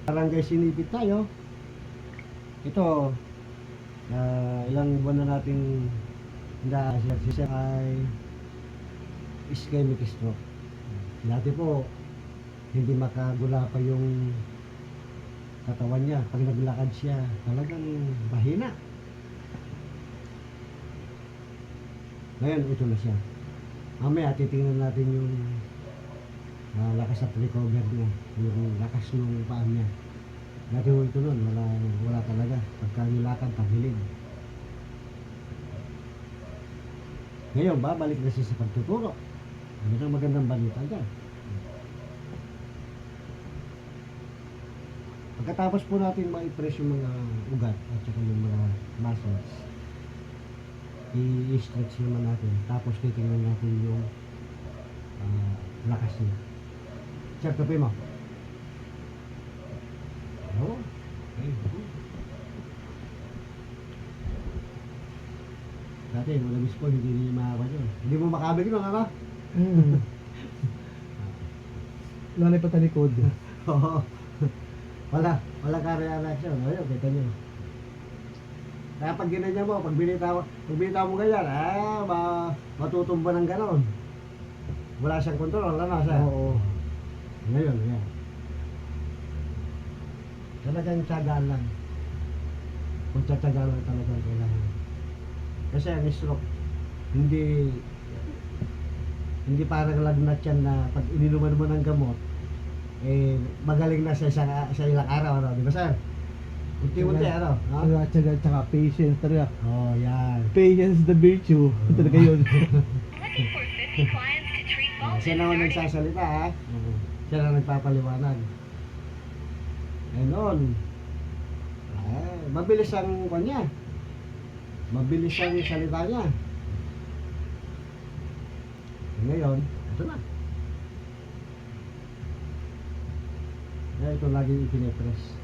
Barangay sinipit tayo. Ito, ilang buwan na nating siya ay ischemic stroke. Dati po, hindi makagula pa yung katawan niya. Pag naglakad siya, talagang mahina. Ngayon, ito na siya. Mamaya, titingnan natin yung lakas at recover niya. Yung lakas ng paa niya. Dati ho ito nun, wala talaga. Pagka nilakad, tagilid. Ngayon, babalik na siya sa pagtuturo. Ano ang magandang balita dyan? Pagkatapos po natin ma-press yung mga ugat at saka yung mga muscles, i-stretch naman natin. Tapos titingnan natin yung lakas niya. Sir, kape mo. Oh, okay. Dati, malabis po, hindi niya makakawal yun. Hindi mo makabig nun, ano? Lalay pa talikod. Oo. Wala ka-reaction. Ayun, kita nyo. Kaya pag ginanya mo, pag binitaw mo ganyan, matutumba ng ganon. Wala siyang kontrol, ano siya? Oo. Ngayon, yan. Talagang tiyagaan lang. Kung tiyagaan lang talagang kailangan. Kasi ang stroke, hindi parang lagnat yan na pag ininuman mo ng gamot, magaling na sa ilang araw, ano? Di ba, sir? Unti-unti, ano? No? Tsaka patience talaga. Oh, yan. Patience is the virtue. Talaga yun. Siya naman nagsasalita, ha? Siya na nagpapaliwanag. Ayun. Mabilis ang kanya. Mabilis ang salita niya. Ngayon, ito na. Ito lagi ipinipress.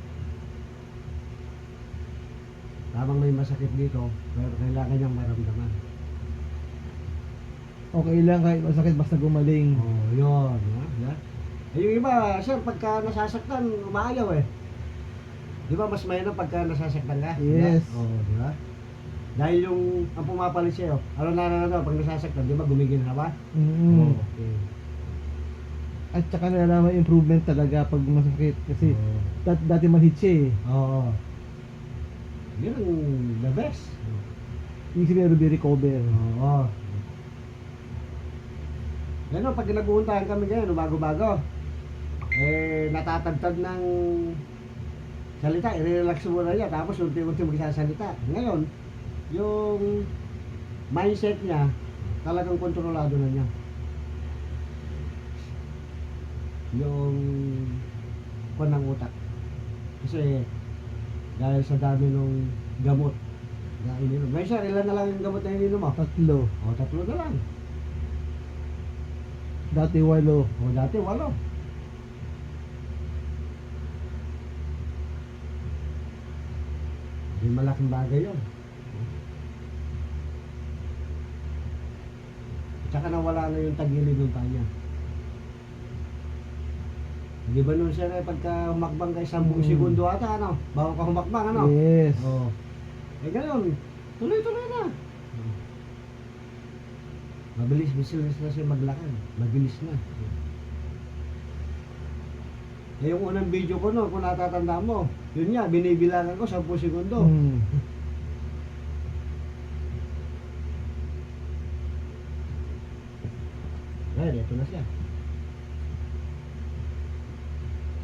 Tamang may masakit dito, pero kailangan niyang maramdaman. Okay lang kahit masakit basta gumaling. Oh, yun. Yeah. Yung iba, sir, pagka nasasaktan, umaayaw eh. Di ba mas mahina pagka nasasaktan ka? Yes. Oo, di ba? Dahil yung ang pumapalit sa'yo, ano pag nasasaktan, di ba gumiginha ba? Mm. Okay. At saka nalalaman improvement talaga pag masakit. Kasi dati manhit siya eh. Oo. Yun ang the best. Yung sabihin be recover. Oo. Yan o, pag nag-uuntahan kami ngayon, bago-bago, natatagtad ng salita, i-relax mo na niya, tapos unti-unti magsasalita. Ngayon, yung mindset niya, talagang kontrolado na niya. Yung panang utak. Kasi, dahil sa dami ng gamot na ininom. Ngayon sir, ilan na lang yung gamot na ininom mo? 3. O, 3 na lang. Dati 8. O, dati 8. Hindi malaking bagay yun. Tsaka nawala na yung tagilid ng kanya. Di ba nun siya pagka humakbang kay 10 segundo ata, ano? Bago ka humakbang, ano? Yes. Oo. Ngayon, tuloy-tuloy na. Mabilis na siya maglakad. Mabilis na. Yung unang video ko no, kung natatanda mo, yun nga, binibilangan ko 10 segundo. Ngayon, ito na siya.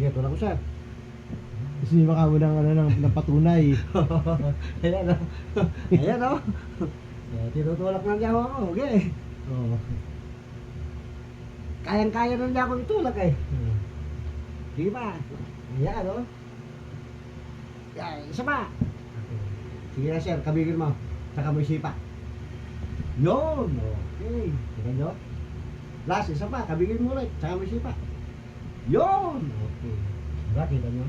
Ito na ko siya. Gusto niyo baka mo ng patunay. Ayan o. Ayan o. Tinutulak na niya ako. Okay. Oh. Kayang-kaya na niya ako itulak eh. Di ba? Ayan o. Isa pa. Sige na sir, kabigin mo. Saka mo isipa. Yun. Okay. Sige nyo. Last, isa pa. Kabigin mo ulit. Saka mo isipa. Yun. Okay. Diba? Kita nyo?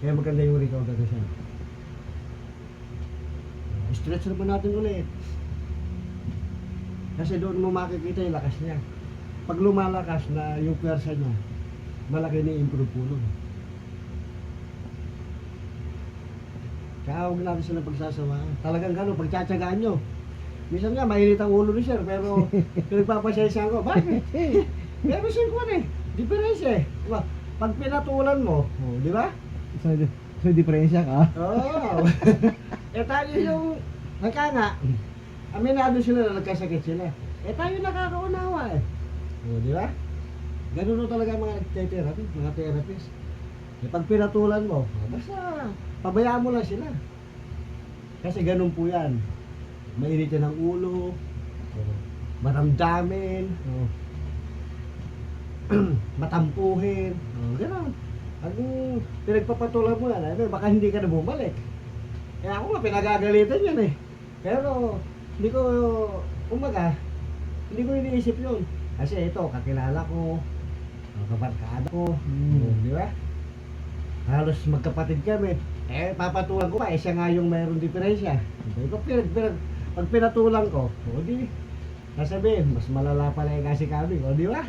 Kaya maganda yung recover na siya. Stretch naman natin ulit. Kasi doon mo makikita yung lakas niya. Pag lumalakas na yung pwersa niya, malaki na improve po nun. Kaya huwag natin sila pagsasawaan. Talagang gano'n, pagtsatsagaan nyo. Minsan nga, mainit ang ulo ni sir, pero pinagpapasyasan ko, bakit? Pero sir ko eh, diferensya eh. Diba? Pag pinatulan mo, di ba? So diferensya ka? Oo. Eh tayo yung, nagkanga, aminado sila na nagkasakit sila. Eh tayo nakakaunawa eh. Di ba? Ganun talaga ang mga therapy, mga therapist. Eh pag pinatulan mo, basta pabayaan mo lang sila. Kasi ganun po yan. Mainit yan ang ulo, maramdamin, matampuhin, gano'n. Pag pinagpapatulan mo yan, baka hindi ka na bumalik. Kaya ako nga pinagagalitan yan eh. Pero hindi ko, umaga, hindi ko iniisip yun. Kasi ito, kakilala ko, kabarkada ko, di ba? Halos magkapatid kami. Eh, papatulan ko pa, siya nga yung mayroong diferensya. Pag pinatulan ko, di, sasabihin, mas malala pala yung kasi kami, di ba?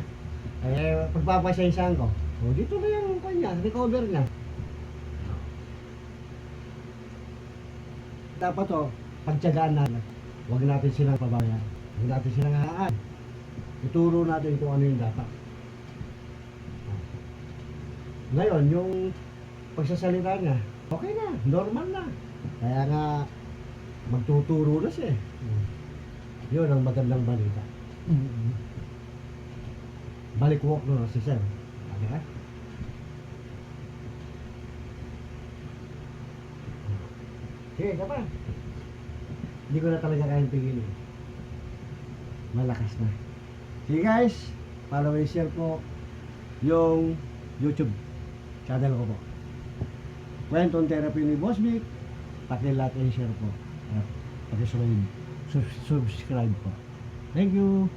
Eh, pagpapasensyahan ko, dito na yung kanya, recover niya. Dapat pagtyagaan natin, huwag natin silang pabayaan, huwag natin silang hahaan. Ituro natin kung ano yung dapat. Ngayon, yung pagsasalita niya, okay na, normal na. Kaya nga, magtuturo na siya eh. Yun ang magandang balita. Balik walk na si sir. Ano ka? Sige ka pa. Hindi ko na talaga kayang pigilin. Malakas na. Sige guys, follow and share po yung YouTube channel ko po. Kwentong Therapy ni Boss Vic. Paki-like and share po. At paki-subscribe po. Thank you.